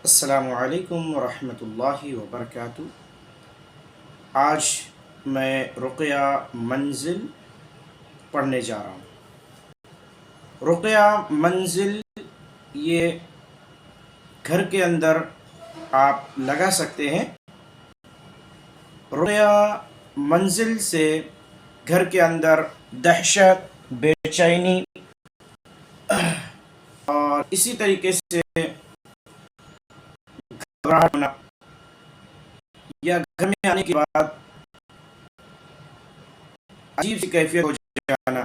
السلام علیکم ورحمۃ اللہ وبرکاتہ۔ آج میں رقیہ منزل پڑھنے جا رہا ہوں۔ رقیہ منزل یہ گھر کے اندر آپ لگا سکتے ہیں۔ رقیہ منزل سے گھر کے اندر دہشت، بے چینی اور اسی طریقے سے گھبراہٹ ہونا یا گھر میں آنے کے بعد عجیب سی کیفیت ہو جانا،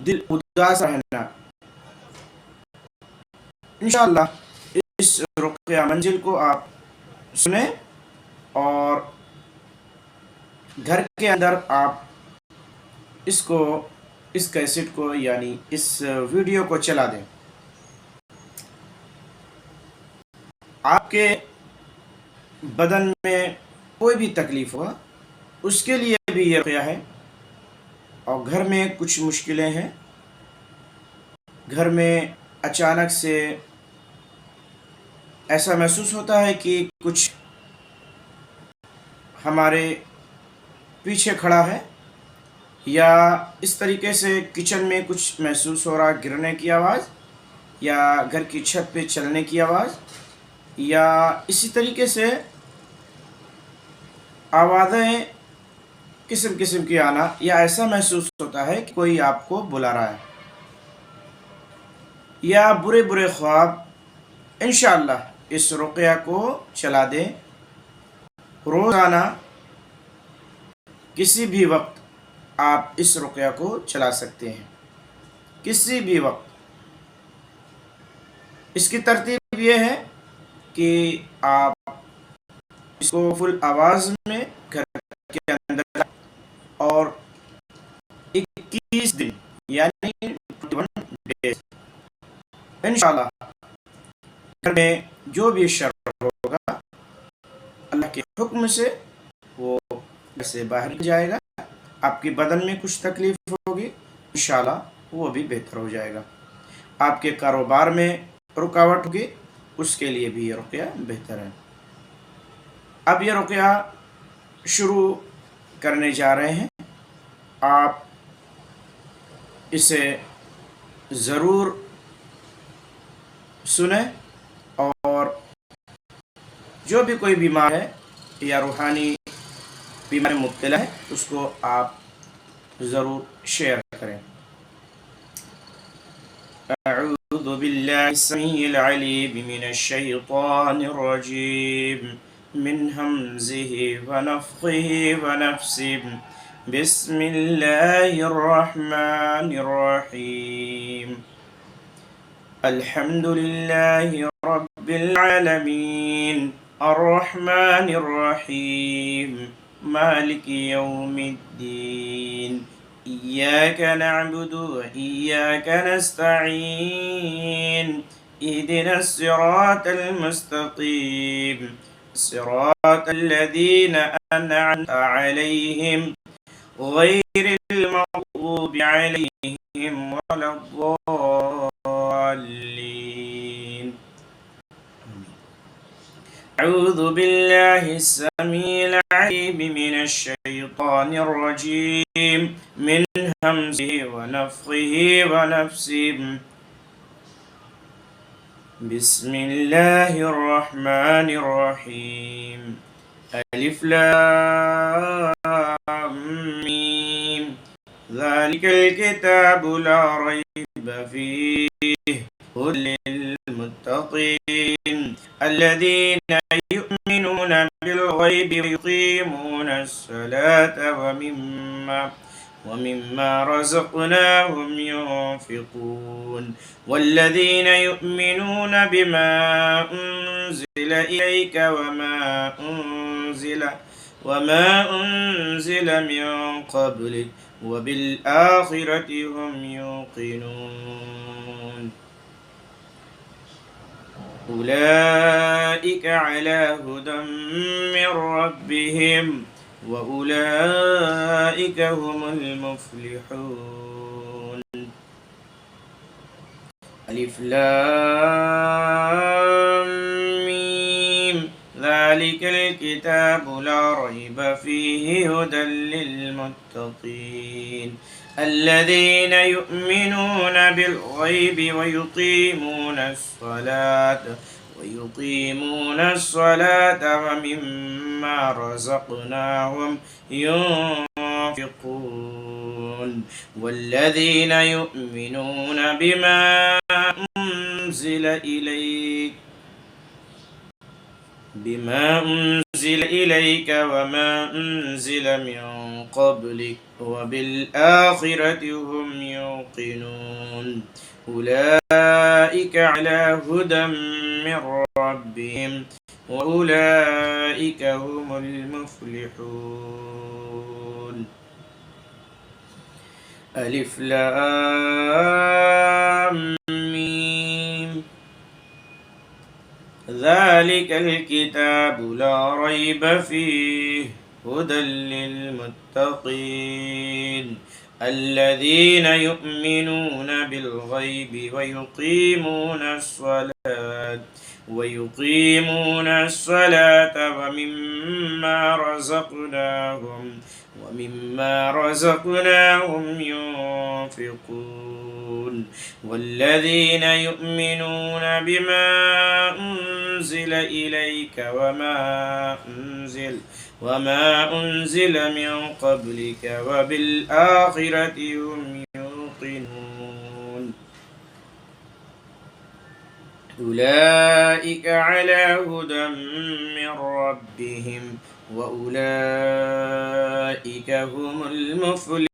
دل اداس رہنا، انشاءاللہ اس رقیہ منزل کو آپ سنیں اور گھر کے اندر آپ اس کیسٹ کو یعنی اس ویڈیو کو چلا دیں۔ آپ کے بدن میں کوئی بھی تکلیف ہوا اس کے لیے بھی یہ رقیہ ہے، اور گھر میں کچھ مشکلیں ہیں، گھر میں اچانک سے ایسا محسوس ہوتا ہے کہ کچھ ہمارے پیچھے کھڑا ہے، یا اس طریقے سے کچن میں کچھ محسوس ہو رہا، گرنے کی آواز یا گھر کی چھت پہ چلنے کی آواز، یا اسی طریقے سے آوازیں قسم قسم کی آنا، یا ایسا محسوس ہوتا ہے کہ کوئی آپ کو بلا رہا ہے، یا برے برے خواب، انشاءاللہ اس رقیہ کو چلا دیں۔ روزانہ کسی بھی وقت آپ اس رقیہ کو چلا سکتے ہیں، کسی بھی وقت۔ اس کی ترتیب یہ ہے کہ آپ اس کو فل آواز میں گھر کے اندر اور 21 دن یعنی 21 ڈیز انشاءاللہ گھر میں جو بھی شر ہوگا اللہ کے حکم سے وہ گھر سے باہر جائے گا۔ آپ کے بدن میں کچھ تکلیف ہوگی انشاءاللہ وہ بھی بہتر ہو جائے گا۔ آپ کے کاروبار میں رکاوٹ ہوگی اس کے لیے بھی یہ رقیہ بہتر ہے۔ اب یہ رقیہ شروع کرنے جا رہے ہیں، آپ اسے ضرور سنیں، اور جو بھی کوئی بیمار ہے یا روحانی بیماری میں مبتلا ہے اس کو آپ ضرور شیئر کریں۔ اعوذ باللہ السمیع العلیم من الشیطان الرجیم من ہمزہ ونفخہ ونفسہ بسم اللہ الرحمن الرحیم الحمد للہ رب العالمین الرحمن الرحیم مالک یوم الدین إياك نعبد وإياك نستعين اهدنا الصراط المستقيم صراط الذين أنعمت عليهم غير المغضوب عليهم ولا الضالين أعوذ بالله السميع العليم من الشيطان الرجيم من همزه ونفخه ونفسه بسم الله الرحمن الرحيم ألف لام ميم ذلك الكتاب لا ريب فيه هدى للمتقين الذين يؤمنون بالغيب ويقيمون الصلاة ومما رزقناهم ينفقون والذين يؤمنون بما أنزل إليك وما أنزل من قبلك وبالآخرة هم يوقنون أولئك على هدى من ربهم وأولئك هم المفلحون۔ ألف لام ميم ذلك الكتاب لا ريب فيه هدى للمتقين الذين يؤمنون بالغيب ويقيمون الصلاة ومما رزقناهم ينفقون والذين يؤمنون بما أنزل إليك وما أنزل من قبلك وبالآخرة هم يوقنون أولئك على هدى من ربهم وأولئك هم المفلحون ألف لام ميم ذلك الكتاب لا ريب فيه هدى للمتقين الذين يؤمنون بالغيب ويقيمون الصلاة ومما رزقناهم ينفقون والذين يؤمنون بما أنزل إليك وما أنزل من قبلك وبالآخرة هم يوقنون أولئك على هدى من ربهم وأولئك هم المفلحون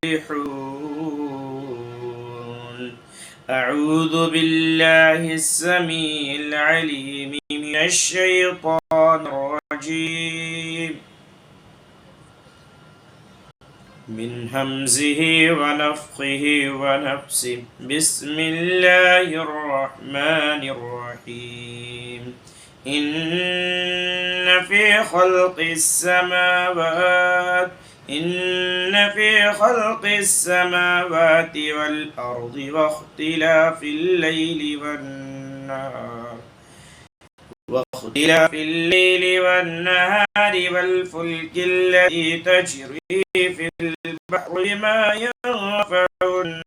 أعوذ بالله السميع العليم من الشيطان الرجيم من همزه ونفخه ونفسه بسم الله الرحمن الرحيم إن في خلق السماوات والأرض واختلاف الليل والنهار والفلك التي تجري في البحر بما ينفع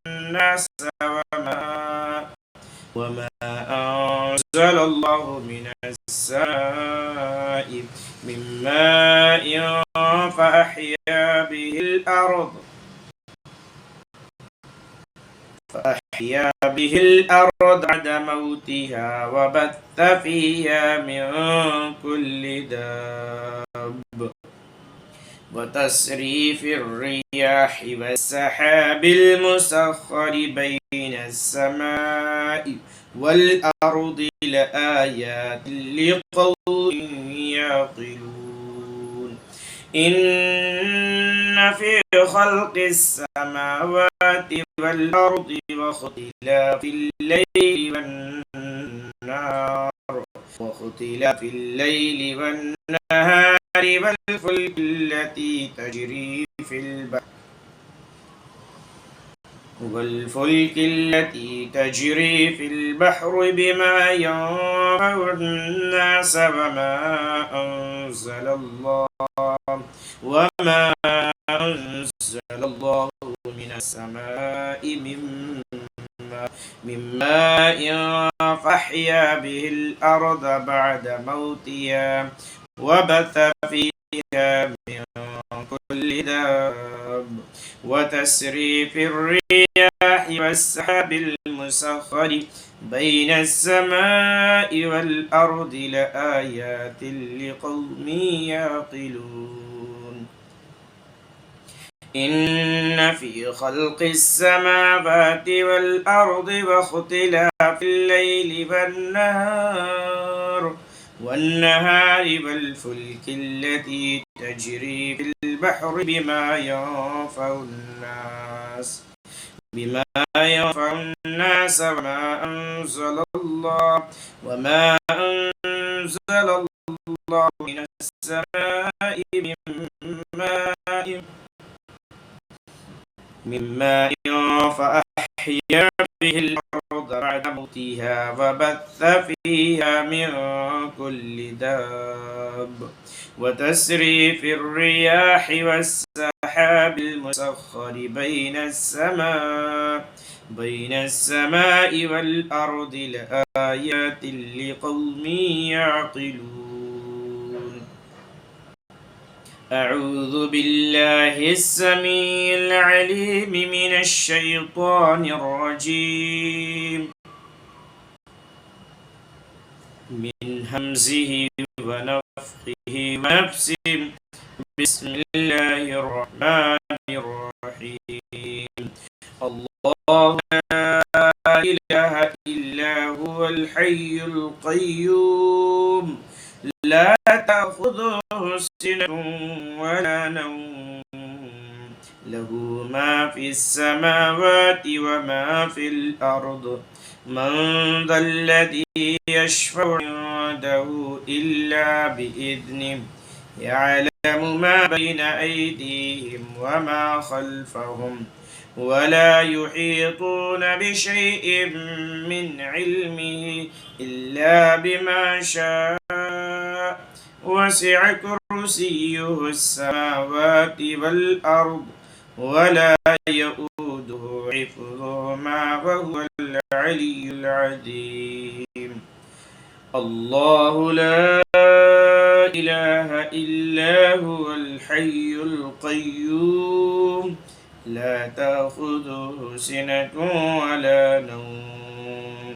الناس وما أنزل الله من السماء من ماء فأحيا به الأرض بعد موتها وبث فيها من كل داب وتصريف الرياح والسحاب المسخر بين السماء والأرض لآيات لقوم يعقلون إن في خلق السماوات والأرض واختلاف الليل والنهار والفلك التي تجري في البحر بما ينفع الناس وما أنزل الله من السماء من ماء فأحيا به الأرض بعد موتها وبث فيها من كل داب وتسريف الرياح والسحاب المسخر بين السماء والأرض لآيات لقوم يعقلون إن في خلق السماوات والأرض واختلاف الليل والنهار والفلك التي تجري في البحر بما ينفع الناس وما أنزل الله من السماء من ماء فأحيا به الأرض بعد صوتها وبث فيها من كل داب وتسريف الرياح والسحاب المسخر بين السماء والأرض لآيات لقوم يعقلون. أعوذ بالله السميع العليم من الشيطان الرجيم من همزه ونفخه ونفسه. بسم الله الرحمن الرحيم. الله لا إله إلا هو الحي القيوم لا تأخذه سنة ولا نوم له ما في السماوات وما في الأرض من ذا الذي يشفع عنده إلا بإذنه يعلم ما بين أيديهم وما خلفهم ولا يحيطون بشيء من علمه إلا بما شاء وسع كرسيه السماوات والأرض ولا يؤوده حفظهما وهو العلي العظيم. الله لا إله إلا هو الحي القيوم لا تأخذه سنة ولا نوم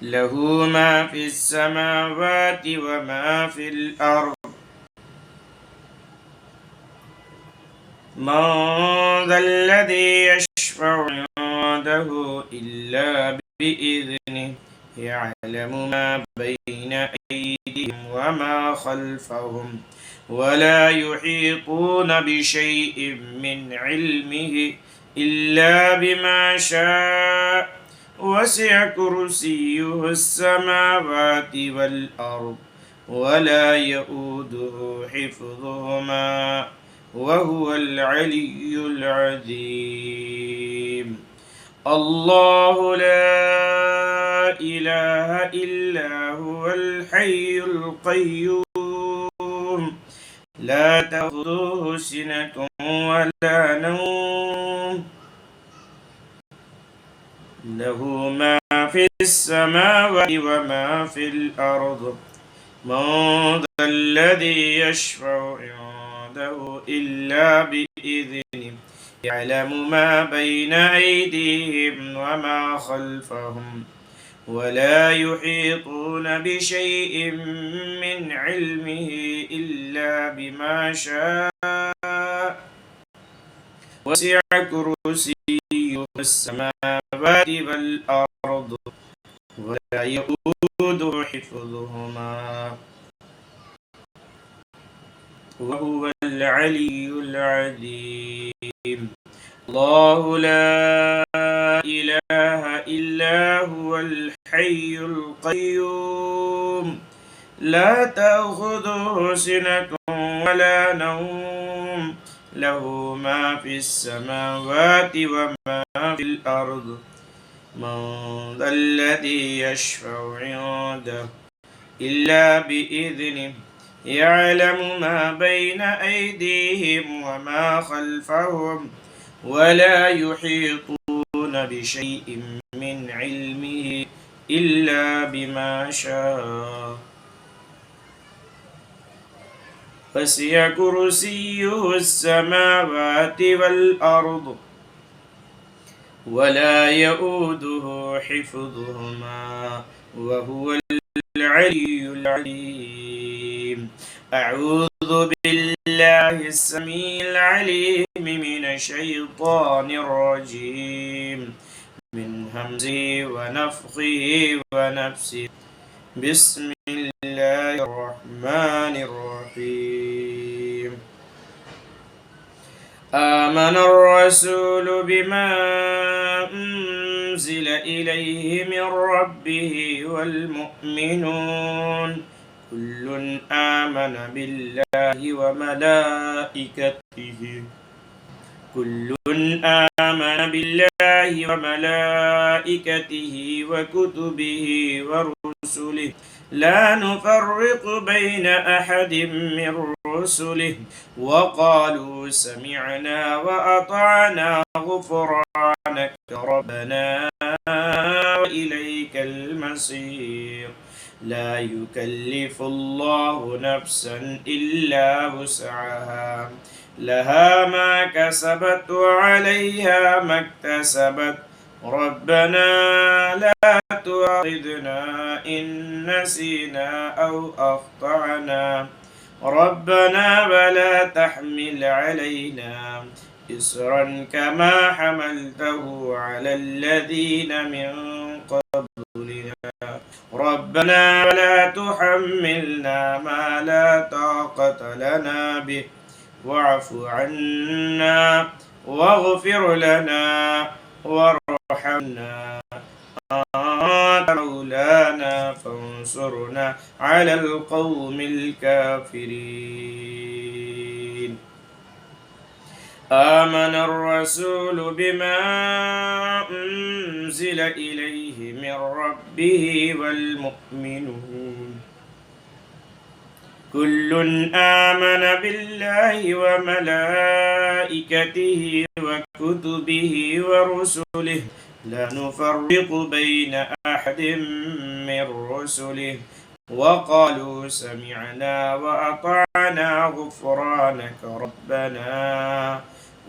له ما في السماوات وما في الأرض من ذا الذي يشفع عنده إلا بإذنه يعلم ما بين أيديهم وما خلفهم ولا يحيطون بشيء من علمه إلا بما شاء وسع كرسيه السماوات والأرض ولا يؤوده حفظهما وهو العلي العظيم. الله لا إله إلا هو الحي القيوم لا تأخذه سنة ولا نوم له ما في السماوات وما في الأرض من ذا الذي يشفع عنده إلا بإذنه يعلم ما بين أيديهم وما خلفهم ولا يحيطون بشيء من علمه إلا بما شاء وسع كرسيه السماوات والأرض ولا يؤوده حفظهما وهو العلي العظيم. الله لا إله إلا هو الحي القيوم لا تأخذه سنة ولا نوم له ما في السماوات وما في الأرض من ذا الذي يشفع عنده إلا بإذنه يعلم ما بين أيديهم وما خلفهم ولا يحيطون بشيء من علمه إلا بما شاء وسع كرسيه السماوات والأرض ولا يؤوده حفظهما وهو العلي العليم. أعوذ بالله السميع العليم من الشيطان الرجيم من همزه ونفخه ونفسه. بسم الله الرحمن الرحيم. آمن الرسول بما أنزل إليه من ربه والمؤمنون كل آمن بالله وملائكته كل آمن بالله وملائكته وكتبه ورسله لا نفرق بين أحد من رسله وقالوا سمعنا وأطعنا غفرانك ربنا وإليك المصير لا يكلف الله نفسا إلا وسعها لها ما كسبت وعليها ما اكتسبت ربنا لا تؤاخذنا إن نسينا أو أخطأنا ربنا ولا تحمل علينا إصرا كما حملته على الذين من قبلنا ربنا ولا تحملنا ما لا طاقة لنا به واعف عنا واغفر لنا وارحمنا أنت مولانا فانصرنا على القوم الكافرين آمن الرسول بما أنزل إليه من ربه والمؤمنون كل آمن بالله وملائكته وكتبه ورسله لا نفرق بين أحد من رسله وقالوا سمعنا وأطعنا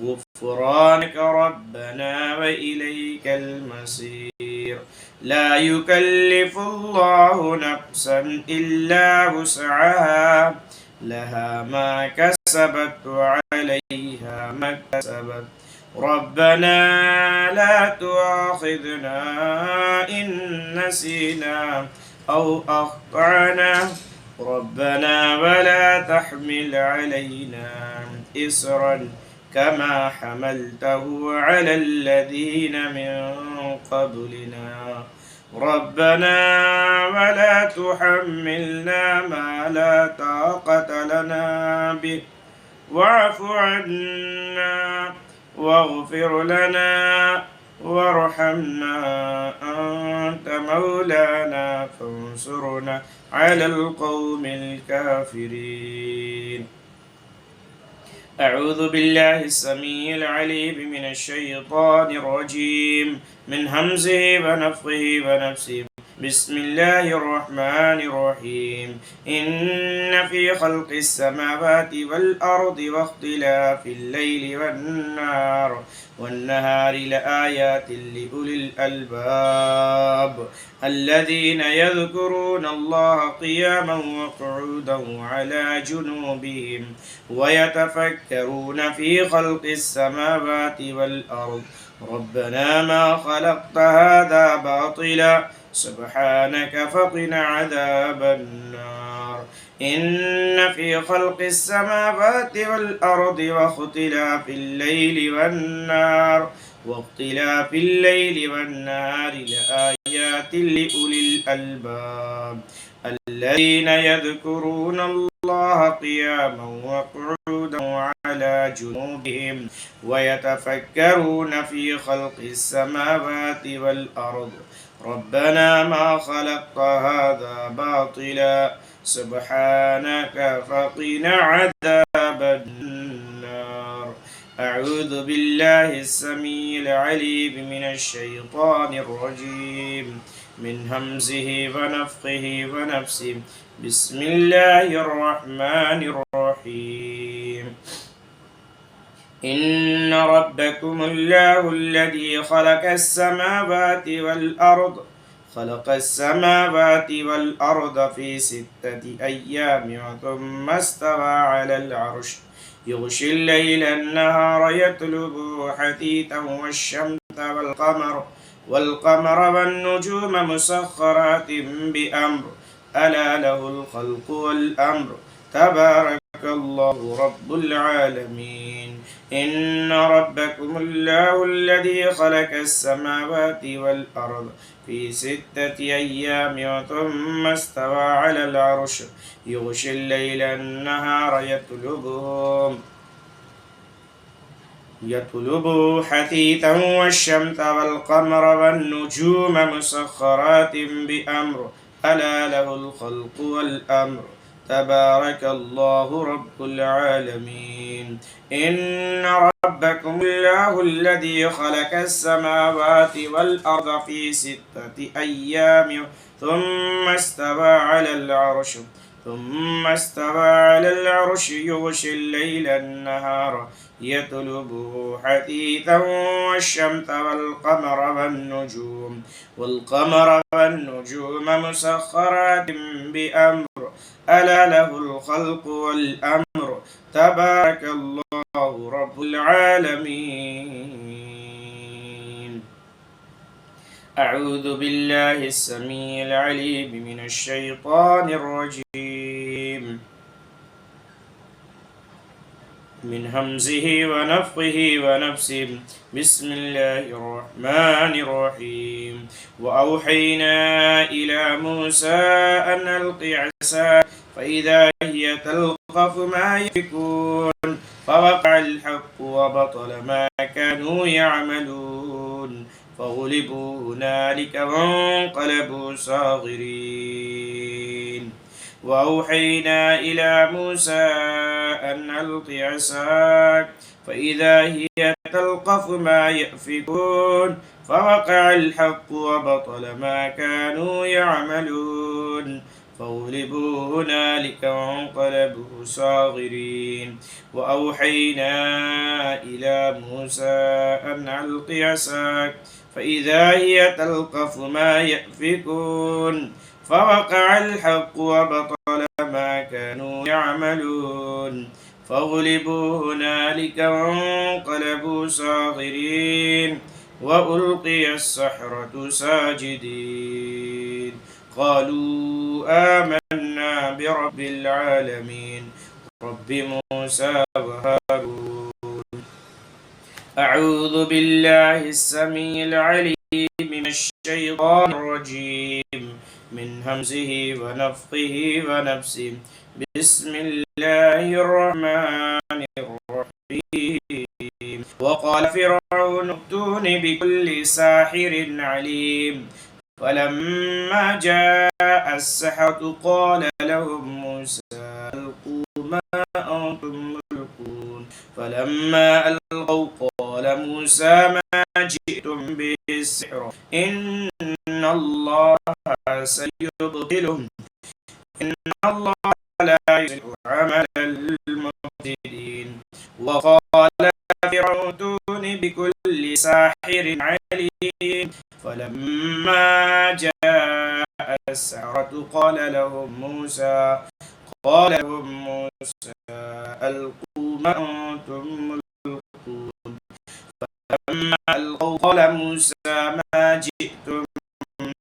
غفرانك ربنا وإليك المصير لا يكلف الله نفسا إلا وسعها لها ما كسبت وعليها ما اكتسبت ربنا لا تؤاخذنا إن نسينا أو أخطأنا ربنا ولا تحمل علينا إصرا كما حملته على الذين من قبلنا ربنا ولا تحملنا ما لا طاقة لنا به واعف عنا واغفر لنا وارحمنا أنت مولانا فانصرنا على القوم الكافرين أعوذ بالله السميع العليم من الشيطان الرجيم من همزه ونفخه ونفسه بسم الله الرحمن الرحيم إن في خلق السماوات والأرض واختلاف الليل والنهار لآيات لأولي الألباب الذين يذكرون الله قياما وقعودا وعلى جنوبهم ويتفكرون في خلق السماوات والأرض ربنا ما خلقت هذا باطلا سبحانك فقنا عذاب النار إن في خلق السماوات والأرض واختلاف الليل والنهار لآيات لأولي الألباب الذين يذكرون الله قياما وقعودا وعلى جنوبهم ويتفكرون في خلق السماوات والأرض ربنا ما خلقت هذا باطلا سبحانك فقنا عذاب النار أعوذ بالله السميع العليم من الشيطان الرجيم من همزه ونفخه ونفسه بسم الله الرحمن الرحيم إن ربكم الله الذي خلق السماوات والأرض في 6 أيام ثم استوى على العرش يغشي الليل النهار يطلبه حثيثا والشمس والقمر والنجوم مسخرات بأمر ألا له الخلق والأمر تبارك الله رب العالمين إن ربكم الله الذي خلق السماوات والأرض في 6 أيام ثم استوى على العرش يغشي الليل النهار يطلب حثيثا والشمس والقمر والنجوم مسخرات بأمره ألا له الخلق والأمر تبارك الله رب العالمين. إن ربكم الله الذي خلق السماوات والأرض في 6 أيام ثم استوى على العرش يغشي الليل النهار يطلبه حثيثا والشمس والقمر والنجوم مسخرات بأمر ألا له الخلق والأمر تبارك الله رب العالمين. أعوذ بالله السميع العليم من الشيطان الرجيم من همزه ونفخه ونفسه. بسم الله الرحمن الرحيم. وأوحينا إلى موسى أن ألق عصاك فإذا هي تلقف ما يفكون فوقع الحق وبطل ما كانوا يعملون فغلبوا هنالك وانقلبوا صاغرين. وأوحينا إلى موسى أن ألق عصاك فإذا هي تلقف ما يأفكون فوقع الحق وبطل ما كانوا يعملون فغلبوا هنالك وانقلبوا صاغرين. وأوحينا إلى موسى أن ألق عصاك فإذا هي تلقف ما يأفكون فوقع الحق وبطل ما كانوا يعملون فغلبوا هنالك وانقلبوا صاغرين وألقي السحرة ساجدين قالوا آمنا برب العالمين رب موسى وهارون. أعوذ بالله السميع العليم من الشيطان الرجيم من همزه ونفخه ونفسه. بسم الله الرحمن الرحيم. وقال فرعون ائتوني بكل ساحر عليم فلما جاء السحرة قال لهم موسى ألقوا ما أنتم ملقون فلما ألقوا قال موسى ما جئتم به السحر إن الله سيبطله إن الله لا يصلح عمل المفسدين. وقال فرعون ائتوني بكل ساحر عليم فلما جاء السحرة قال لهم موسى ألقوا ما أنتم ملقون فلما ألقوا قال موسى ما جئتم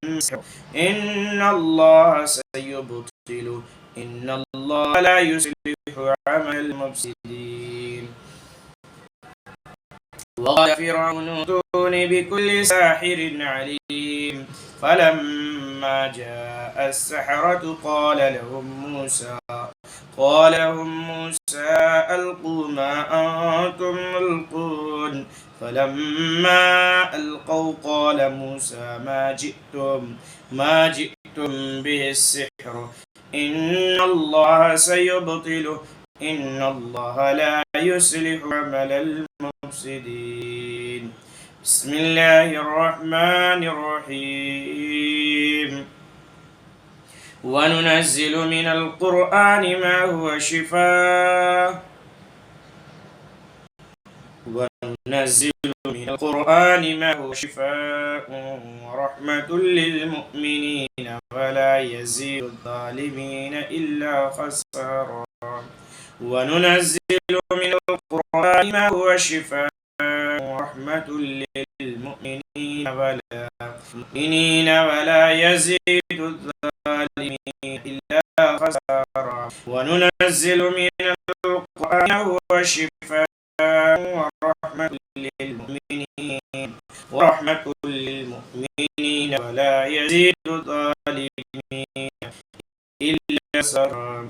بالسحر إن الله سيبطله إن الله لا يصلح عمل المفسدين. وقال فرعون ائتوني بكل ساحر عليم فلما جاء السحرة قال لهم موسى ألقوا ما أنتم ملقون فلما ألقوا قال موسى ما جئتم به السحر إن الله سيبطله إن الله لا يصلح عمل المفسدين. بسم الله الرحمن الرحيم. وننزل من القرآن ما هو شفاء ورحمة للمؤمنين ولا يزيد الظالمين إلا خسارا. وننزل من القرآن ما هو شفاء ورحمة للمؤمنين ولا يزيد الظالمين إلا خسارا. وننزل من القرآن ما هو شفاء ورحمة للمؤمنين ولا يزيد الظالمين إلا خسارا.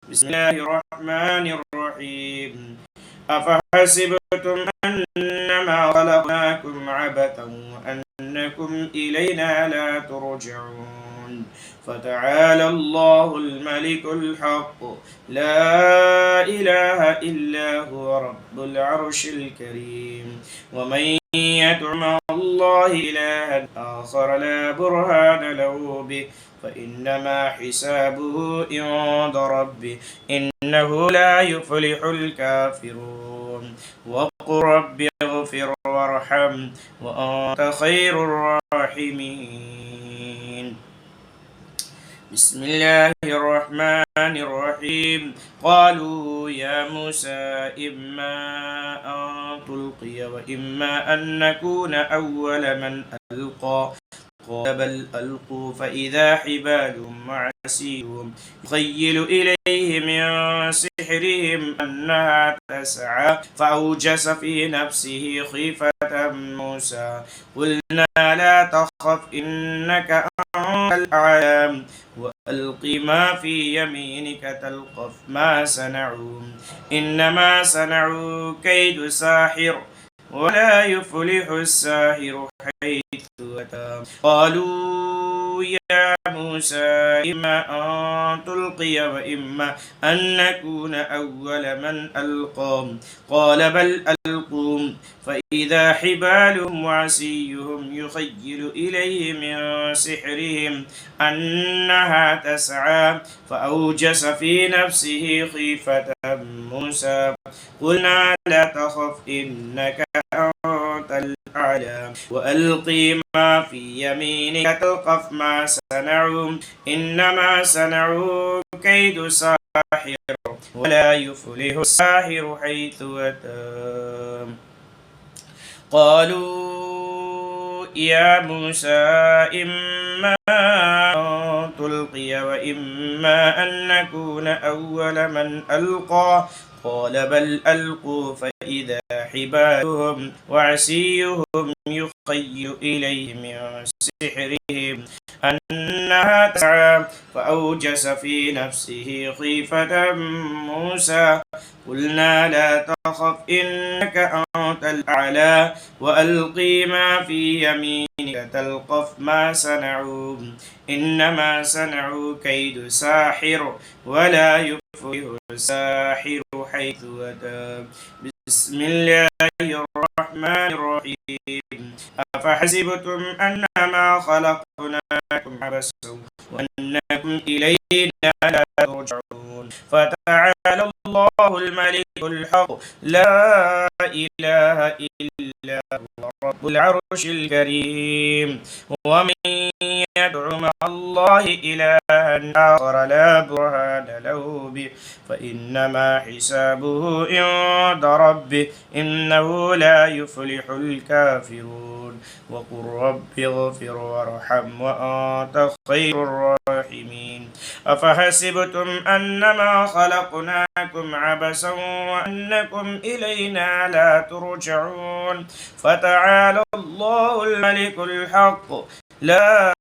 بسم الله الرحمن الرحيم. أفحسبتم أنما خلقناكم عبثا وأنكم إلينا لا ترجعون فتعالى الله الملك الحق لا إله إلا هو رب العرش الكريم ومن يدع مع الله إلها آخر لا برهان له به فإنما حسابه عند ربه إنه لا يفلح الكافرون وقل رب اغفر وارحم وأنت خير الراحمين بسم الله الرحمن الرحيم قالوا يا موسى إما أن تلقي وإما أن نكون أول من ألقى قال بل ألقوا فإذا حبالهم وعصيهم يخيل إليه من سحرهم أنها تسعى فأوجس في نفسه خيفة موسى قلنا لا تخف إنك أنت الأعلى وألق ما في يمينك تلقف ما صنعوا إنما صنعوا كيد ساحر ولا يفلح الساحر حيث أتى قالوا يا موسى إما أن تلقي وإما أن نكون أول من ألقى قال بل ألقوا فإذا حبالهم وعصيهم يخيل إليه من سحرهم أنها تسعى فأوجس في نفسه خيفة موسى قلنا لا تخف إنك أنت الأعلى وألقي ما في يمينك تلقف ما صنعوا إنما صنعوا كيد ساحر ولا يفلح الساحر حيث أتى قالوا يا موسى إما أن تلقي وإما أن نكون أول من ألقى قال بل ألقوا فإذا حبالهم وعصيهم يخيل إليه من سحرهم أنها تسعى فأوجس في نفسه خيفة موسى قلنا لا تخف إنك أنت الأعلى وألقي ما في يمينك تلقف ما صنعوا إنما صنعوا كيد ساحر ولا يفلح الساحر حيث أتى بسم الله الرحمن الرحيم أفحسبتم أنما خلقناكم عبثا وأنكم إلينا لا ترجعون فتعالى الله الملك الحق لا إله إلا هو رب العرش الكريم ومن يدع مع الله إلها آخر لا برهان له به فإنما حسابه عند ربه إنه لا يفلح الكافرون وقل رب اغفر وارحم وأنت خير الراحمين أفحسبتم أنما خلقناكم عبثا وأنكم إلينا لا ترجعون فتعالى الله الملك الحق لا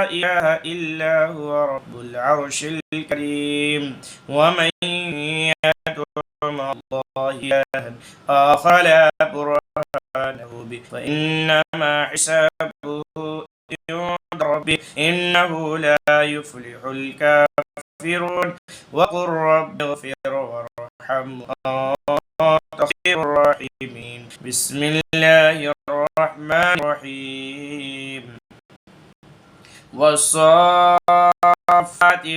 إله إلا هو رب العرش الكريم ومن يدع مع الله إلها آخر لا برهان له به فإنما حسابه عند ربه إنه لا يفلح الكافرون وقل رب اغفر وارحم وأنت خير الراحمين بسم الله الرحمن الرحيم والصافات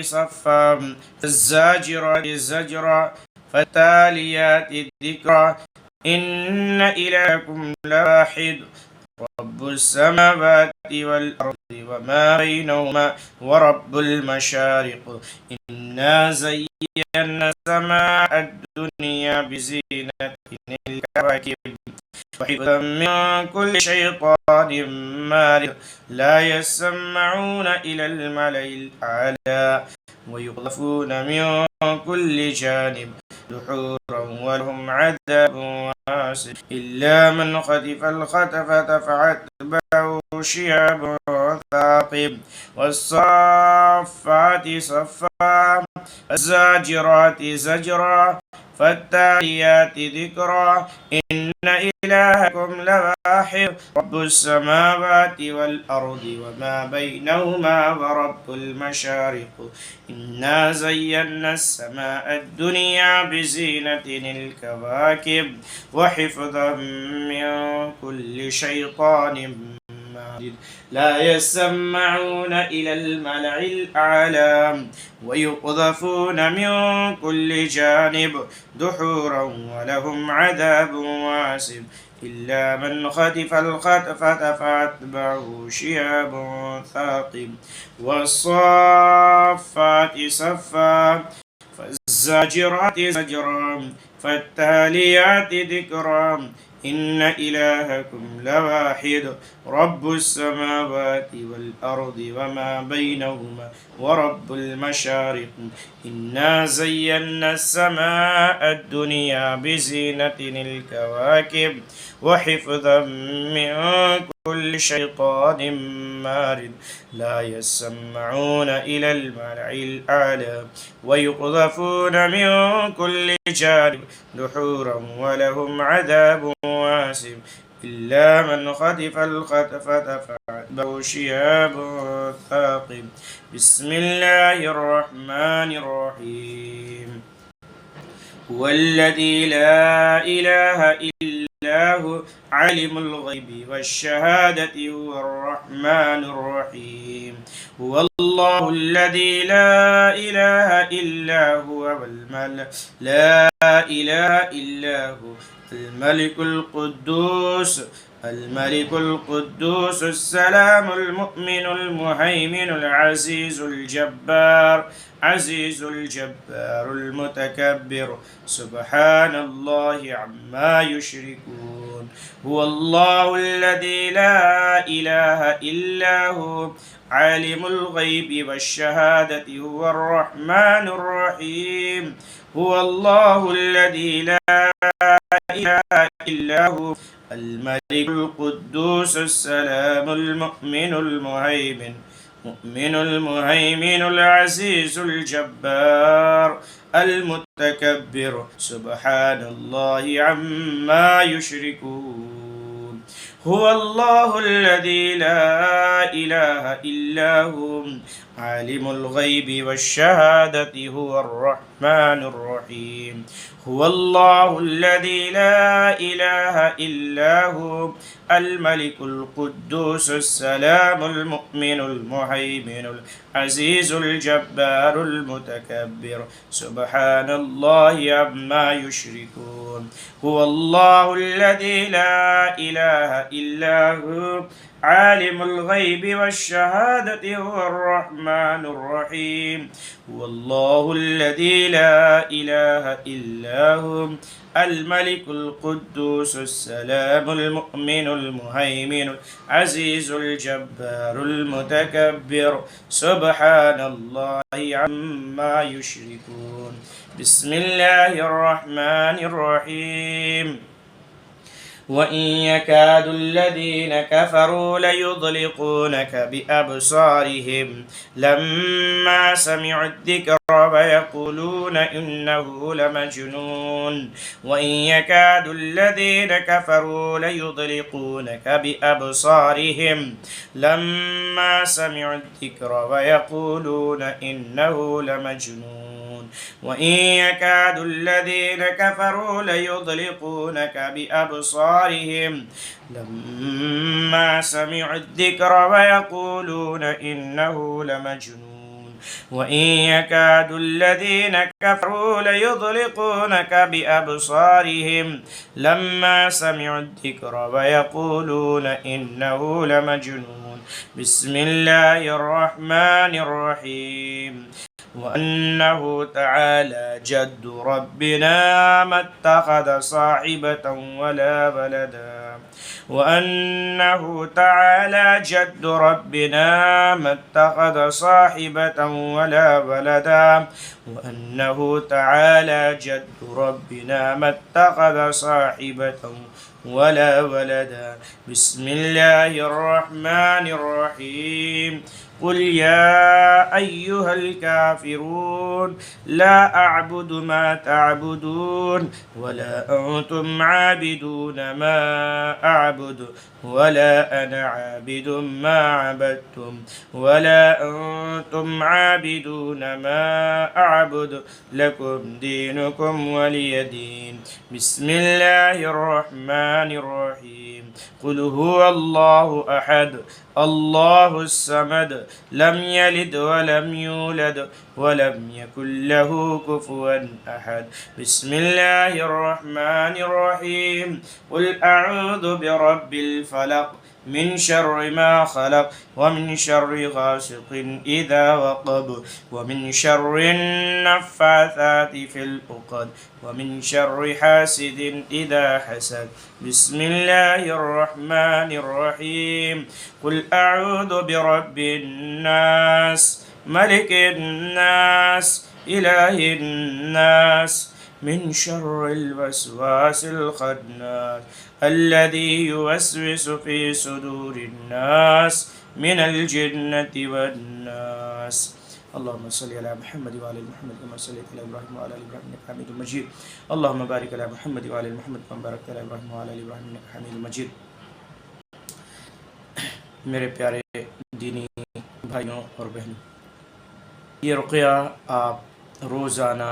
صفا الزاجرات زجرا فالتاليات ذكرا إن إلهكم لواحد رب السماوات والأرض وما بينهما ورب المشارق إنا زينا السماء الدنيا بزينة الكواكب وحفظا من كل شيطان مارد لا يسمعون إلى الملأ الأعلى ويقذفون من كل جانب دحورا ولهم عذاب واسع إلا من خطف الخطفة فأتبعه شهاب ثاقب والصافات صفا الزاجرات زجرا فالتاليات ذكرا إن إلهكم لواحد رب السماوات والأرض وما بينهما ورب المشارق إنا زينا السماء الدنيا بزينة الكواكب وحفظا من كل شيطان مارد لا يسمعون إلى الملأ الأعلى ويقذفون من كل جانب دحورا ولهم عذاب واسع إلا من خطف الخطفة فأتبعه شهاب ثاقب والصافات صفا فالزاجرات زجرا فالتاليات ذكرا إن إلهكم لواحد رب السماوات والأرض وما بينهما ورب المشارق إنا زينا السماء الدنيا بزينة الكواكب وحفظا من كل شيطان مارد لا يسمعون إلى الملأ الأعلى ويقذفون من كل جانب دحورا ولهم عذاب واسع إلا من خطف الخطفة فأتبعه شهاب ثاقب بسم الله الرحمن الرحيم هو الذي لا إله إلا هو عالم الغيب والشهادة هو الرحمن الرحيم هو الله الذي لا إله إلا هو والملك لا إله إلا هو الملك القدوس السلام المؤمن المهيمن العزيز الجبار المتكبر سبحان الله عما يشركون هو الله الذي لا إله إلا هو عالم الغيب والشهادة هو الرحمن الرحيم هو الله الذي لا إله إلا هو الملك القدوس السلام المؤمن المهيمن العزيز الجبار المتكبر سبحان الله عما يشركون هو الله الذي لا إله إلا هو عالم الغيب والشهادة هو الرحمن الرحيم هو الله الذي لا إله إلا هو الملك القدوس السلام المؤمن المهيمن العزيز الجبار المتكبر سبحان الله عما يشركون هو الله الذي لا إله إلا هو عالم الغيب والشهادة هو الرحمن الرحيم هو الله الذي لا إله إلا هو الملك القدوس السلام المؤمن المهيمن العزيز الجبار المتكبر سبحان الله عما يشركون بسم الله الرحمن الرحيم وإن يكاد الذين كفروا ليضلقونك بأبصارهم لما سمعوا الذكر ويقولون إنه لمجنون وإن يكاد الذين كفروا ليضلقونك بأبصارهم لما سمعوا الذكر ويقولون إنه لمجنون وإن يكاد الذين كفروا ليضلقونك بأبصارهم لما سمعوا الذكر ويقولون إنه لمجنون وإن يكاد الذين كفروا ليضلقونك بأبصارهم لما سمعوا الذكر ويقولون إنه لمجنون بسم الله الرحمن الرحيم وأنه تعالى جد ربنا ما اتخذ صاحبة ولا ولدا وأنه تعالى جد ربنا ما اتخذ صاحبة ولا ولدا وأنه تعالى جد ربنا ما اتخذ صاحبة ولا ولدا بسم الله الرحمن الرحيم قل يا أيها الكافرون لا أعبد ما تعبدون ولا أنتم عابدون ما أعبد ولا أنا عابد ما عبدتم ولا أنتم عابدون ما أعبد لكم دينكم ولي دين بسم الله الرحمن الرحيم قل هو الله أحد الله الصمد لم يلد ولم يولد ولم يكن له كفوا أحد بسم الله الرحمن الرحيم قل أعوذ برب الفلق من شر ما خلق ومن شر غاسق إذا وقب ومن شر النفاثات في العقد ومن شر حاسد إذا حسد بسم الله الرحمن الرحيم قل أعوذ برب الناس ملك الناس إله الناس من شر الوسواس الخناس الذي يوسوس في صدور الناس من الجنة والناس اللهم صل على محمد وعلى ال محمد كما صليت على ابراهيم وعلى ال ابراهيم انك حميد مجيد اللهم بارك على محمد وعلى ال محمد كما باركت على ابراهيم وعلى ال ابراهيم انك حميد مجيد. میرے پیارے دینی بھائیوں اور بہنوں، یہ رقیہ آپ روزانہ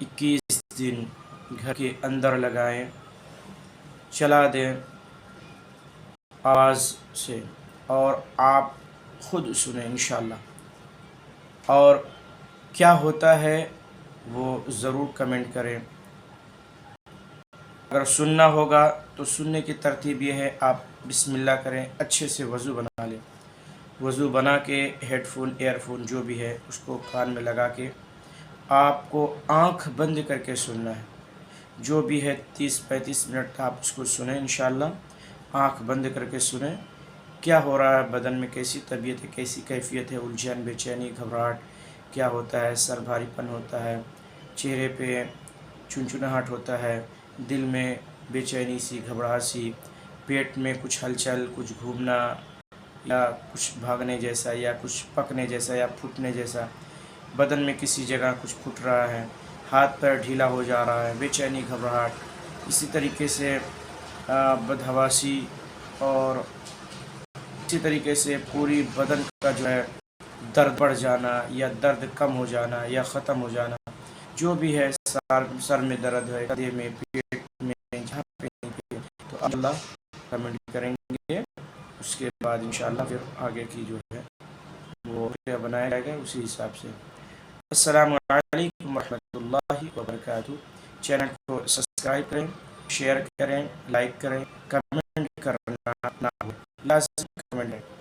21 دن گھر کے اندر لگائیں، چلا دیں آواز سے، اور آپ خود سنیں انشاءاللہ. اور کیا ہوتا ہے وہ ضرور کمنٹ کریں. اگر سننا ہوگا تو سننے کی ترتیب یہ ہے، آپ بسم اللہ کریں، اچھے سے وضو بنا لیں، وضو بنا کے ہیڈ فون ایئر فون جو بھی ہے اس کو کان میں لگا کے آپ کو آنکھ بند کر کے سننا ہے. جو بھی ہے 30-35 منٹ آپ اس کو سنیں انشاءاللہ، آنکھ بند کر کے سنیں. کیا ہو رہا ہے بدن میں، کیسی طبیعت ہے، کیسی کیفیت ہے، الجھن، بے چینی، گھبراہٹ کیا ہوتا ہے، سر بھاری پن ہوتا ہے، چہرے پہ چنچناہٹ ہوتا ہے، دل میں بے چینی سی، گھبراہٹ سی، پیٹ میں کچھ ہلچل، کچھ گھومنا یا کچھ بھاگنے جیسا یا کچھ پکنے جیسا یا پھوٹنے جیسا، بدن میں کسی جگہ کچھ پھوٹ رہا ہے، ہاتھ پیر ڈھیلا ہو جا رہا ہے، بے چینی، گھبراہٹ، اسی طریقے سے بدحواسی، اور اسی طریقے سے پوری بدن کا جو ہے درد بڑھ جانا یا درد کم ہو جانا یا ختم ہو جانا، جو بھی ہے، سر میں درد ہے، گدے میں، پیٹ میں، جہاں پہ تو اللہ کمنٹ کریں گے. اس کے بعد انشاءاللہ پھر آگے کی جو ہے وہ بنایا جائے گا اسی حساب سے. السلام علیکم ورحمۃ اللہ وبرکاتہ. چینل کو سبسکرائب کریں، شیئر کریں، لائک کریں، کمنٹ کرنا نہ بھولیں، لازم کمنٹ کریں.